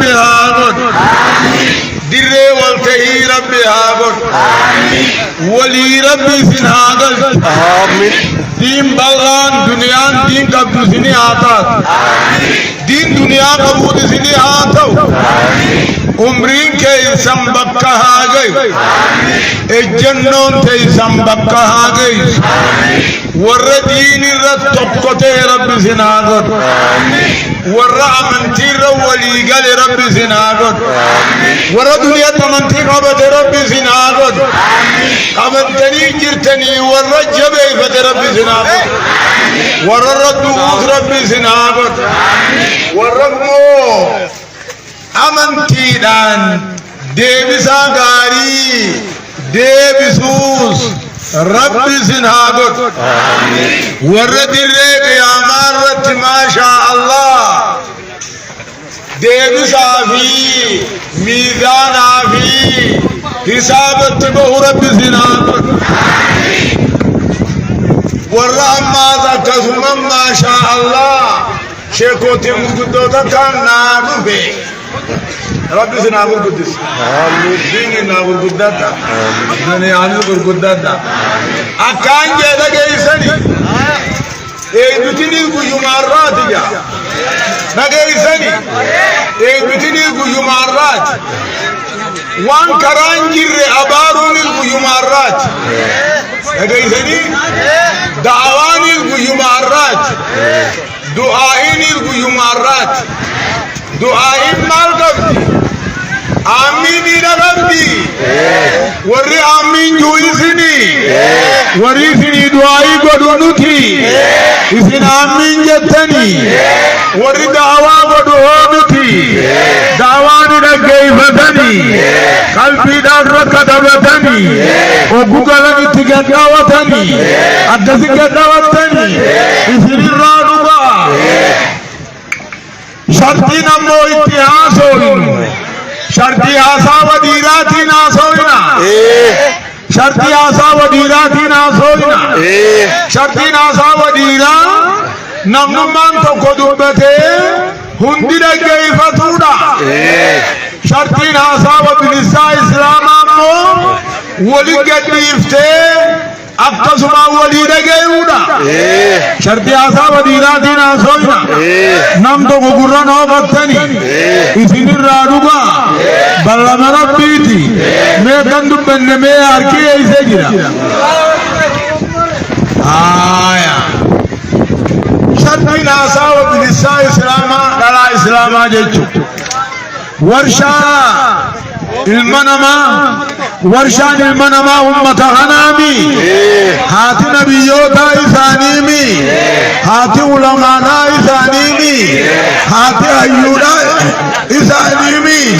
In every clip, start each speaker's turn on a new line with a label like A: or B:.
A: ربي هاغد دري والتهي ربي هاغد ولي ربي سنهاغد دين بلغان دنيا دين قبض سني آتات دين دنيا قبض سني آتو عمرين کے سنبکہ آگئی اجنون تے سنبکہ آگئی وردین رت تبقتے رب سناغت ورعمنتی رولی گل رب سناغت وردنیت منتی قبط رب سناغت قبطنی جرتنی ورجب ایفت رب سناغت ورردوث رب سناغت ورمو amanti dan debisa gari debisus rabbi sinhagot waradire qiyamarat masha Allah debisa fi mizan fi hisabat bu rabbi sinhagot warahma zakasum masha Allah shekotim gudota kana dube ربي سنابور قدس دين نابور قداتا دنيا نابور قداتا أكان جدا كيسني بتني كيومارات يا نكيسني بتني كيومارات وان كرانجير أبارون كيومارات نكيسني دعواني كيومارات دعائني كيومارات دعائن مال قبدي آمين ربي ورّي آمين جويسني ورّي سني دعائي قدونتي إسن آمين جتني ورّي دعوة قدونتي دعواني نكي فتني قلبي دارك كتبتني وقوكالك تكتاوتني أدسك كتاوتني إسن الرانوبا شرطي نمو اتحاس ہوئن شرطي آسا ودیراتی ناس ہوئنا شرطي آسا ودیراتی ناس ہوئنا شرطي ناسا ودیرا نمنمان تو قدوبتے ہندی رگئی فتوڑا شرطي ناسا وبنسا اسلام آمو ولی گدیفتے akkasuma waliidha geeyuudha shartii haasaa wadiiraatiin haasoyna nam tokko gurra noofattani isinirraa dhugaa ballama rabbiiti mee kan dubbanne mee harki eeysee jira shartiin haasaa wabilisaa islaamaa dhalaa islaamaa jechu warshaa المنما ورشان المنما أمة غنامي هاتي نبيوتا إسانيمي هاتي علمانا إسانيمي هاتي أيونا إسانيمي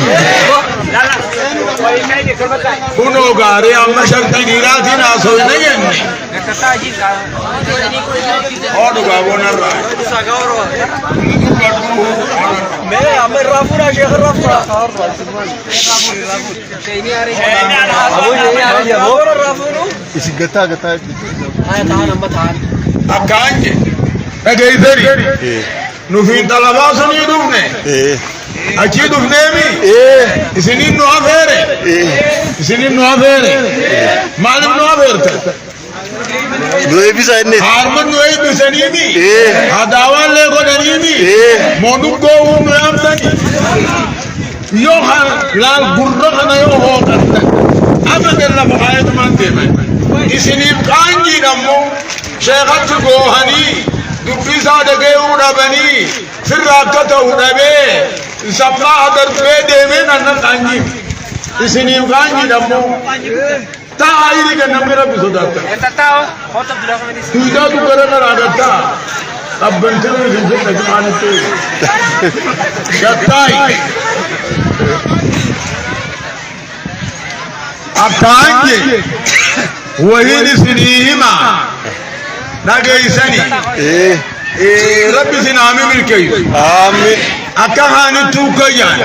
A: كنو غاري أما شرطي ديراتي ناسوي نيني اور غابونا رائے میں امیر رافورا شیخ رافورا اسی گتا گتا اکانجے اگئی دری نفین طلبا سنی دونے اچھی دونے بھی اسنی نوہ پھیرے معلوم نوہ پھیرتا نوے بھی سائنی ہارمن نوے بھی سنیمی ہداوان لے کو نریمی مونک کو ہوں نوام سنی یو لال گررخ نیو ہو کرتا اب اللہ بخایت مانتے میں اسنی کانجی نمو شیخت گوہنی دبی سادگے اوڑا بنی پھر راکت اوڑا بے سپنا حدر پہ دے میں ننن کانجی اسنی کانجی نمو تا آئیری کا نمبر بھی صداتا تویدہ تو کرنا راگتا اب بنتے میں جنسے تجمانتے شتائی اب کانجے وہی نسنیہما ناگئی سنی رب سنامی ملکئی آمین اکا خانی تو کئیان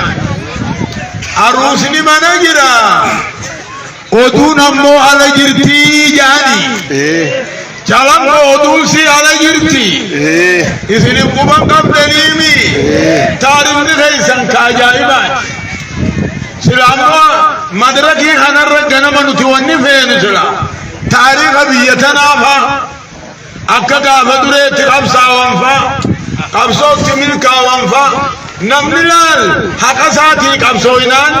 A: عروسنی مانا گرا ودون امو على جرتي جاني jalan kodusi ala jirti isini kuban kabdelimi tarim ni kaisan kajaiban silamwa madraki hanarra ganama nuti fenu sila tarikh biyatana fa akka gafa dureti qabsa wanfa qabso timilka wanfa namnilal haqasati qabsoinan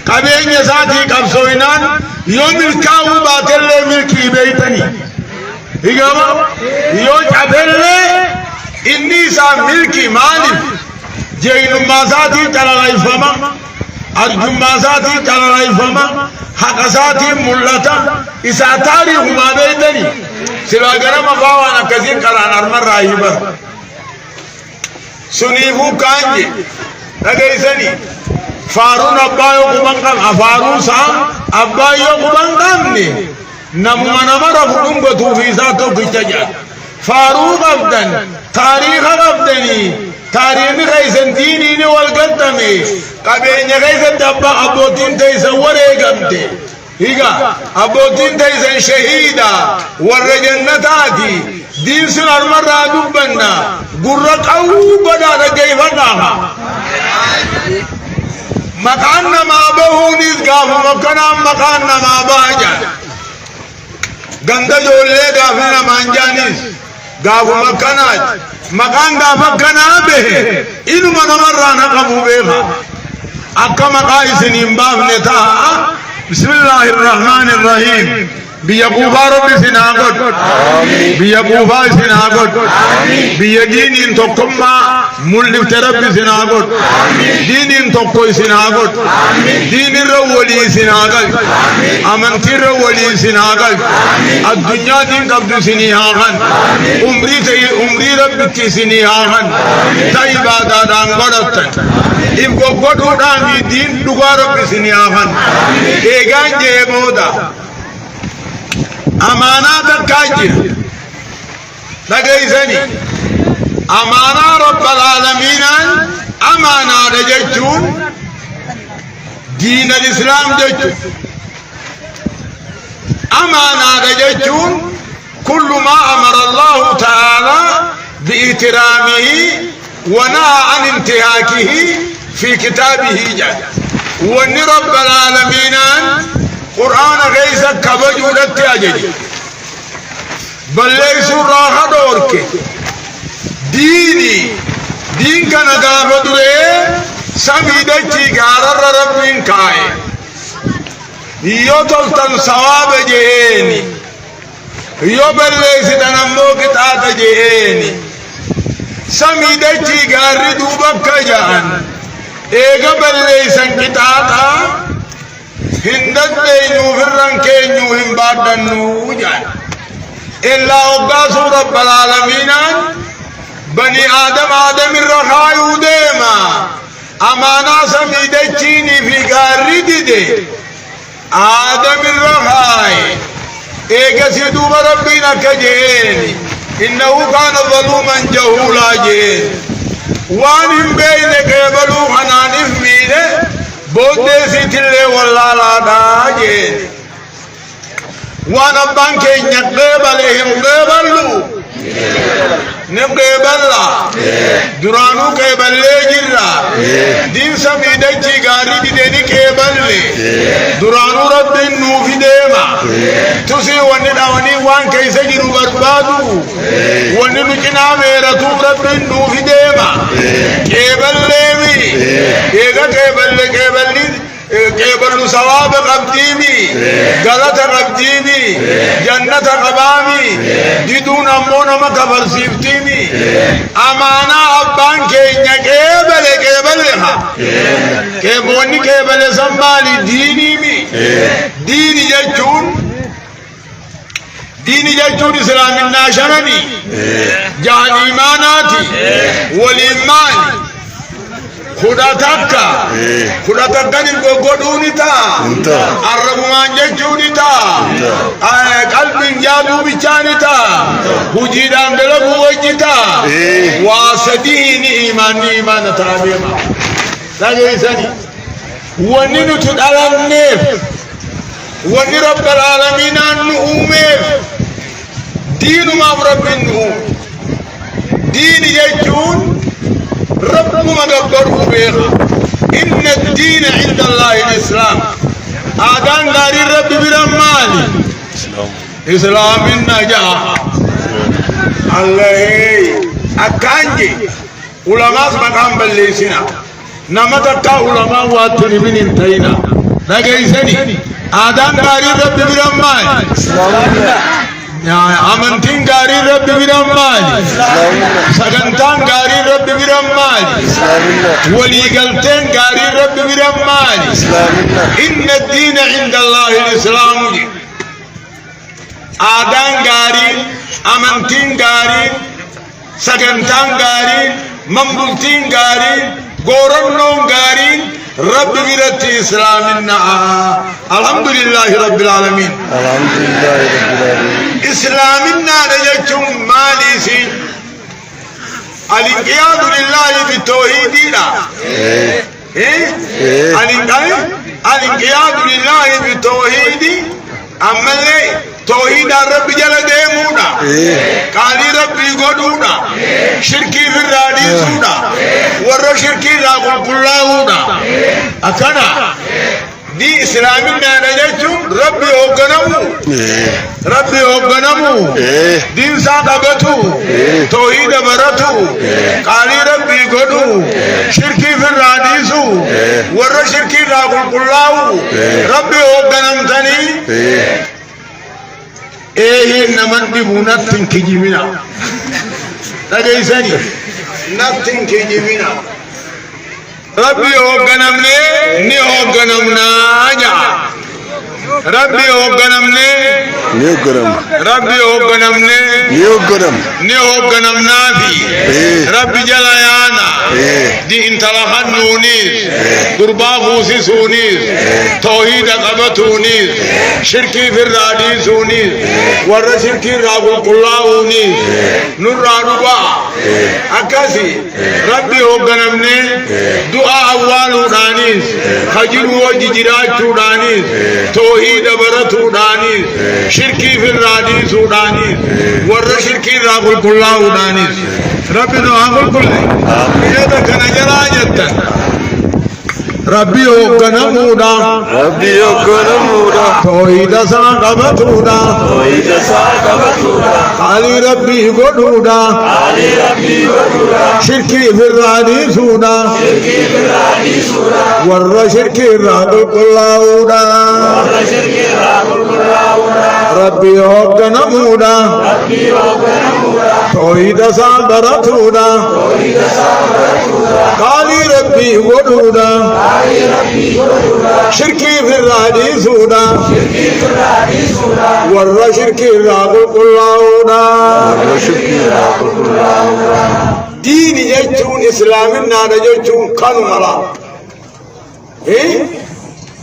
A: qabenya sati qabsoinan yomilka ubatelle milki beitani igama yo chabelle inni sa milki malif jeynu masati kalalaifama arjum masati kalalaifama haqasati mullata isatari huma beitani sila garama bawana kazin karan armar rahiba sunifu kanje nagaisani farun abbayo kubangam afarun sa abbayo kubangam ni namara fudungo tufisa to kichaja farun abdan tarikh abdani tarikh gaisan dini ni wal gaddami qabenya gaisan dabba abotin tay saware gamte higa abotin tay san shahida war jannatati din sunar marra dubbanna gurra qaw bada da gayfana makanna ma bahunis gafu makana makanna ma baja ganda jolle gafina manjanis gafu makana makanda makana be inu manamarra na qabu beha akama qaisin imbafne ta bismillahir rahmanir rahim biyaqufa rabbi sinagot biyaqufa sinagot biyadinin tokkumma mullif rabbi sinagot dinin tokko sinagot dinin rawli sinagal amanti rawli sinagal ad-dunya din qabdu sinihan umri rabbi sinihan taibada dan godatan im gogodu dan din duga rabbi sinihan eganje moda أمانات الكاجر لقيسني أمانة رب العالمين أمانة رججون دين الإسلام ججون أمانة رججون كل ما أمر الله تعالى بإحترامه ونهى عن انتهاكه في كتابه جل وأن رب العالمين قرآن غيث كبجو لتاجج بل ليس راح دورك دين كان غافد له سميدتي غارر ربين كاي يوتل تن ثواب جهني يوبل ليس تنمو كتات جهني سميدتي غار دوبك جان ايغبل ليس كتاتا هندت بينو فرن كينو هم بادنو جان إلا أقاسو رب العالمين بني آدم الرخاء وديما أمانا سميدتيني في غاري دي آدم الرخاء إيقا سيدو ربنا كجيني إنه كان ظلوما جهولا جين وانهم بينك يبلو حنانف مينه بودے سیتلے واللہ داجین وانا بانکے نقبلهم قبلو نقبلا درانو قبل لے جرہ دین سمیدچی گاری دی دینی قبل لے درانو رب نوفی دیما تسی وانی وان کیسے جرو بربادو وانی نچنا میرا تو رب نوفی دیما قبل لے بھی ایگا قبل لے قبل لے قبل ثواب قبديمي غلط قبديمي جنة قبامي دون أمونا ما قبل سيفتيمي أمانا أبان كينيا قبل لها كيبوني قبل سنبالي ديني مي ديني جيتون إسلام الناشرني جان إيماناتي والإيمان خدا تكا نبغودوني تا الرمان جوني تا قلب جابو بيچاني تا وجيدان دلبو وجيتا واسدين إيمان تابيما لا يسني وننو تدال النف ونرب العالمين النؤمف دين ما رب منه دين يجون رب ما قبره بيها إن الدين عند الله الإسلام آدان غاري رب برمالي إسلام النجاح الله أكانجي علماء مقام بلسنا نمتك علماء واتني من انتينا نجيسني آدان غاري رب برمالي أمنتين غاري رب برمالي سجنتان غاري رب برمالي وليقلتين غاري رب برمالي إن الدين عند الله الإسلام آدان غاري أمنتين غاري سجنتان غاري ممبلتين غاري غورنون غاري رب برتي إسلامنا الحمد لله رب العالمين
B: الحمد لله رب العالمين
A: إسلامنا نجتم ماليسي الانقياد لله بالتوحيدنا الانقياد لله بالتوحيد أما اللي توحيد الرب جل ديمونا قال ربي قدونا شركي في الرادي سونا ورى شركي راقل كلاهونا أكنا دي إسلامنا نجتم ربي هو دين ساقبتو توحيد برتو قال ربي قدو شركي في الرادي سو ورى شركي راقل كلاهو ربي هو قنمتني نمن بيبونا تنكجي منا تجيسني نتنكجي منا ربي هو غنمني ني هو غنمنا جا ربي هو غنمني
B: نيو غرم
A: ربي هو غنمني
B: نيو غرم
A: ني هو غنمنا في ربي جلايانا دي انتلاحات نونيس دربا فوسي سونيس توحيد قبطونيس شركي في الرادي سونيس ورى شركي راقل كلاهونيس نور رادوبا أكاسي ربي هو غنمني دعاء أول دانيس خجل وججرات دانيس توحيد برتو دانيس شركي في الرادي سودانيس ورى شركي راقل كلاهونيس ربي نوعاقل كلاهونيس يدا كان جراجتا ربي هو غنمودا توحيد ساقبتودا علي ربي قدودا شركي في الرادي سودا ورى شركي راقل كلاهودا ربي هو غنمودا توحيد ساقبتودا علي ربي قدودا شركي في الرادي سودا ورى شركي راقل كلاهودا دين يجون إسلامنا نجون كانوا ملا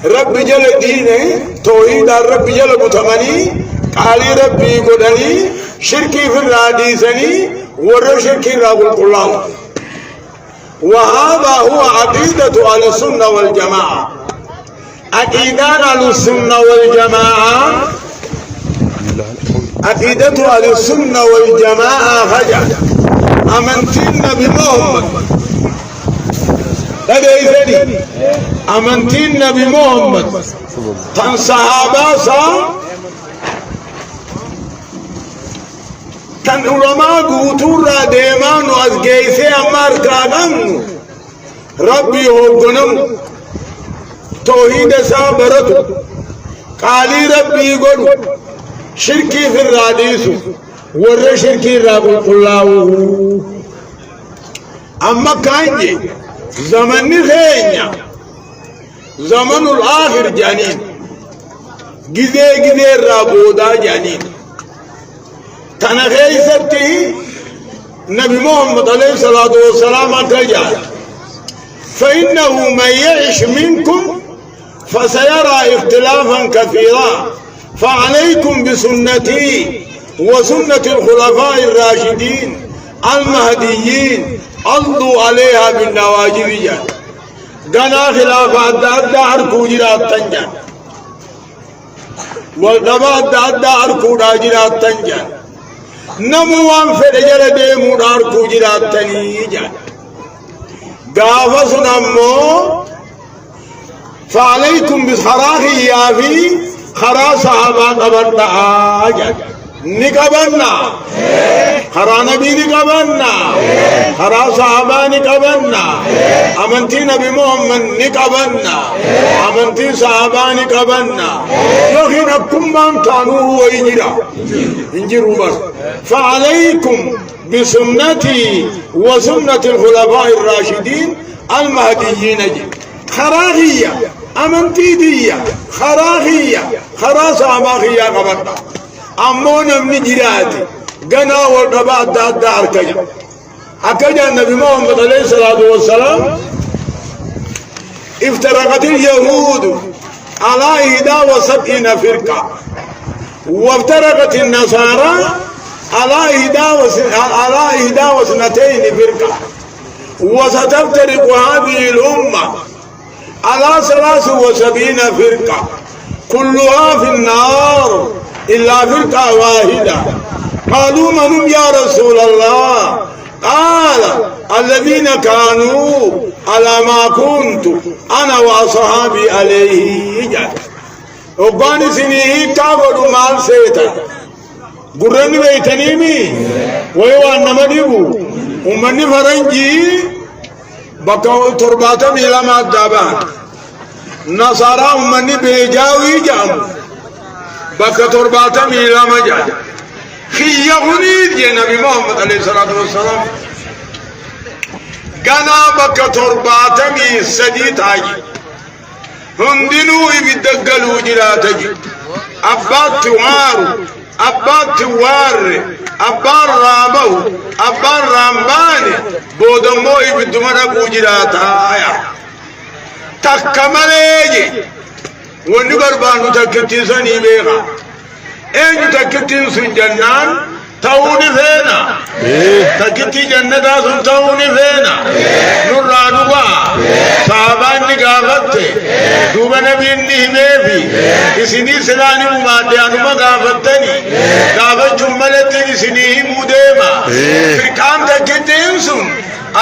A: رب جل دين توحيد الرب جل بتمني قال ربي قدني شركي في الرادي سني ورى شركي راقل كلاهودا وهذا هو عقيدة أهل السنة والجماعة عقيدة أهل السنة والجماعة عقيدة أهل السنة والجماعة فجأة أمنتين بمحمد لديذني أمنتين بمحمد تن صحابة تن علماء قوتور ديمان وازقيسي أمار كاغن ربي هو قنم توحيد سابرت قالي ربي قل شركي في الراديس ور شركي راقل كلاهو أما كانجي زمن خينيا زمن الآخر جانين جزي رابودا جانين تنخي سبته نبي محمد عليه الصلاة والسلام أتجاه فإنه من يعش منكم فسيرى اختلافا كثيرا فعليكم بسنتي وسنة الخلفاء الراشدين المهديين عضوا عليها بالنواجذ قنا خلافات دار كوجرات تنجان والدبات دار كوجرات تنجان نموان فرجل ديمو داركو جراتني جان قافص نمو فعليكم بخراخي يا في خرا صحابة قبرنا جان نقبلنا خرا نبي نقبلنا خرا صحابة نقبلنا أمنتي نبي محمد نقبلنا أمنتي صحابة نقبلنا يخين أكم من تانوه وإنجرا انجروا بس فعليكم بسنتي وسنة الخلفاء الراشدين المهديين خراغية أمنتي دية خراغية خرا صحابة قبلنا أمونا من جراتي قنا والرباء دار كجا أكجا النبي محمد عليه الصلاة والسلام افترقت اليهود على 71 فرقة وافترقت النصارى على 21 فرقة وستفترق هذه الأمة على 73 فرقة كلها في النار إلا فرقة واحدة قالوا من هم يا رسول الله قال الذين كانوا على ما كنت أنا وأصحابي عليه جاء وقال سنيه كابر مال سيتا قرن بيتنيمي ويوان نمديبو ومن فرنجي بقوا ترباتا ميلا ما دابان نصارى ومن بيجاوي جامو بقى ترباتا ميلا ما جاء خيّهني يا نبي محمد عليه الصلاة والسلام قنا بقى ترباتا مي سديت هاجي هندنو يبدقلوا جلاتجي أبات توارو أبات توار أبار رامو أبار رامباني بودمو يبدمنا بوجلاتا تكمليجي ونقربانو تكتسني بيغا اين تكتين سن جنان تاوني فينا تكتي جنة سن تاوني فينا نرانو با صحابان نقافت دوبا نبي النهمي في اسني سلاني مماديانو ما قافتني قافت جملتين اسنيه موديما فرقام تكتين سن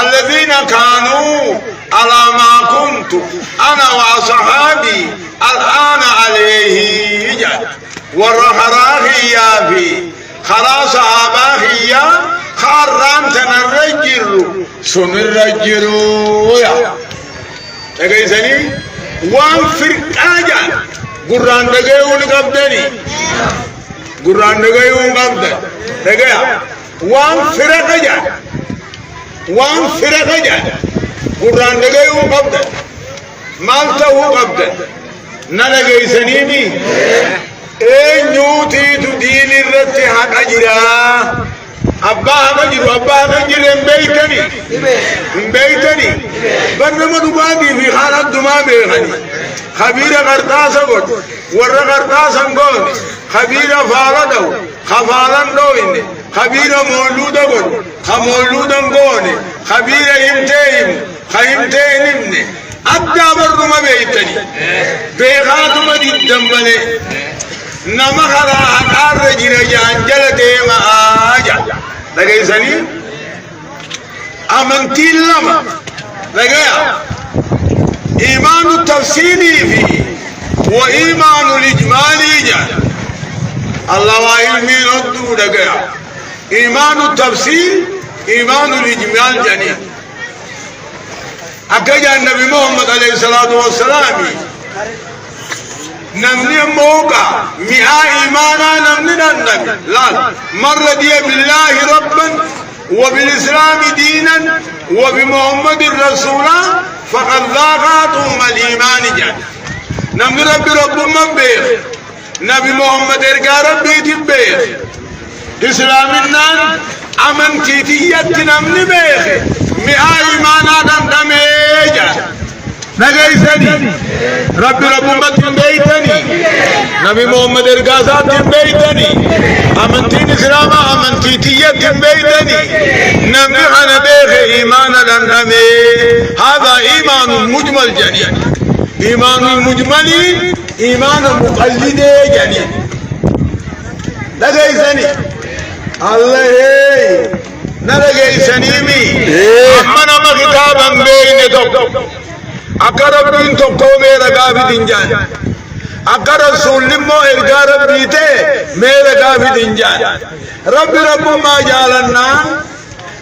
A: الذين كانوا على ما كنت انا وصحابي الان عليه جد ورخراخيا في خلاص آباخيا خاران تنرجر سن الرجر يا تقيسني وان فرقاجا قران دقيون قبدني قران دقيون قبدن تقيا وان فرقاجا قران دقيون قبدن مالته قبدن نلقيسني بي eenyuuti tu diin irratti haqa jira abbaa haqa jiru abbaa haqa jire hin beeytani barnama dhugaatii fi haan addumaa beekani khabiira qarxaasa godhu warra qarxaasan goone khabiira faala dhawu khafaalan dhooyne khabiira moolluuda godhu ka moolluudan goone khabiira himtee himu ka himtee hin himne addaa barnuma beeytani beekaatuma diddan malee nama karaa haqaarra jira jaanjala deema aaja dhagaysanii amantiin lama dhagaya iimaanu tafsiilii fi wa iimaanu lijmaalii jaan allah waa ilmiin hodduu dhagaya iimaanu tafsiil iimaanu lijmaal janii akka jaan nabi muhammad alayhi salaatu wassalaami نمني موقع مئة إيمانا نمني نندم لا من رضي بالله ربا وبالإسلام دينا وبمحمد رسولا فقد ذاقاتهم الإيمان جان نمني ربي رب من بيخ نبي محمد إرقى ربي تبيخ إسلام النان أمن تيتيت نمني بيخ مئة إيمانا نندم جان نجايسني ربي ربومت بيتني نبي محمد إرقاسات بيتني أمنتين إسلام أمنتيتية بيتني نبي خنا بيخ إيمان لنمي هذا إيمان مجمل جنين إيمان مجمل إيمان مقلد جنين نجايسني الله نلقي سنيمي أما نما كتابا بين توك أقرب من توكو ميرا قابي دنجان أقرب سلمو إرقار بيته ميرا قابي دنجان رب ما جالنا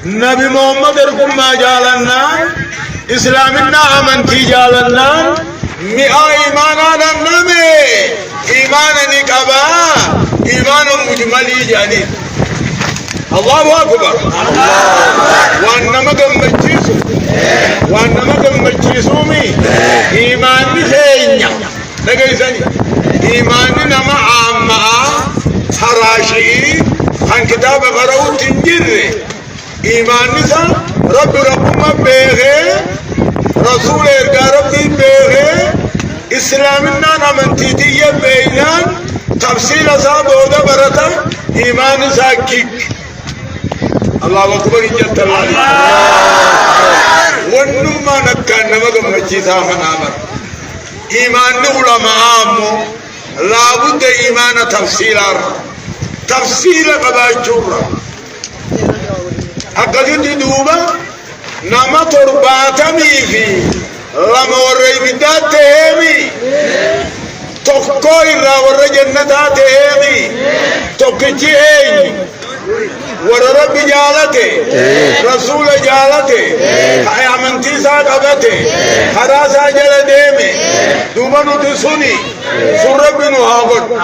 A: نبي محمد ركم ما جالنا إسلامنا أمنتي جالنا مئة إيمانا نمي إيمانا نكبا إيمان مجملي جاني الله أكبر وأنما قم مجلسومي إيمان نسيني لقيساني إيمان نما عامة حراشي عن كتاب قرأوا تنجر إيمان نسا رب ما بيغي رسول ربي بيغي إسلامنا نمنتيتي بينان تفصيل صاحب وده برتا إيمان ساكيك الله أكبر جل الله ونما نكان نمغم مجيسا منامر إيمان علماء أمو لابد إيمان تفصيل قباجورا أقدر دوبا نما ترباتمي في لما ورّي بدات تهمي تقوي را ورّي جنتا تهمي تقجي ورّب جالته رسول جالته أمنتي ساقبته خراسا جل ديمي دوبانو تسوني سرب بنو هاغد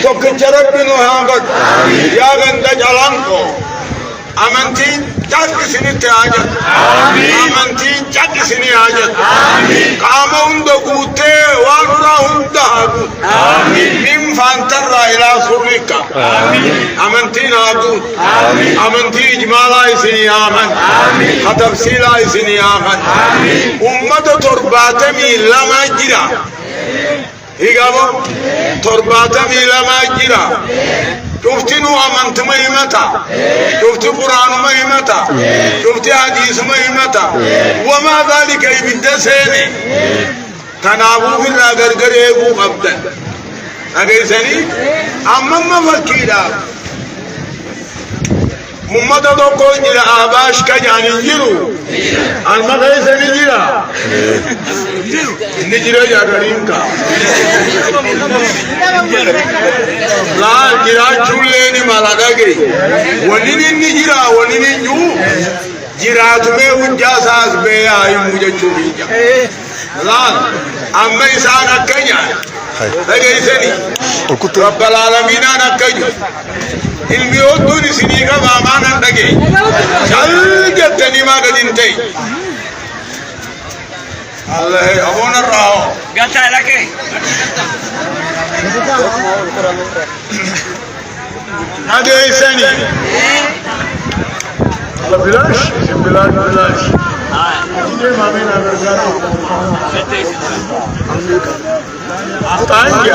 A: تقجي رب بنو هاغد يا غند جلانكو أمنتي جاك سني تاجت أمنتي جاك سني آجت قامون دكوته وارون دهاب من فانتر إلى سرك أمنتي نادود أمنتي إجمالا سني آمن تفصيلا سني آمن أمة ترباتمي لما جرا هيغابو ترباتمي لما جرا شفتي نو أمنت مهمتا شفتي قرآن مهمتا شفتي حديث مهمتا وما ذلك يبدأ سيني تنابو في الله غرغر يقو قبدا أغيثني أما مفكيرا ممتا دوكو جرا آباش كجاني جرو أما غيثني جرا نجرا جاكرين کا لا جرا چولے نی مالا گئی ونی نی جرا ونی نی جو جرا تمہیں اجا ساس بے آئی مجھے چولی جا لا اما انسان اکھنیا لگئی سنی رب العالمین اکھنیا علمی ودونی سنی کا مامانا لگئی چل جتنی ما قدن تی الله أبونا الرأو قلت لك هذا إنساني بلاش بلاش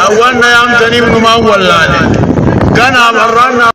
A: أول نيام تنيم نما ولا كان أمرنا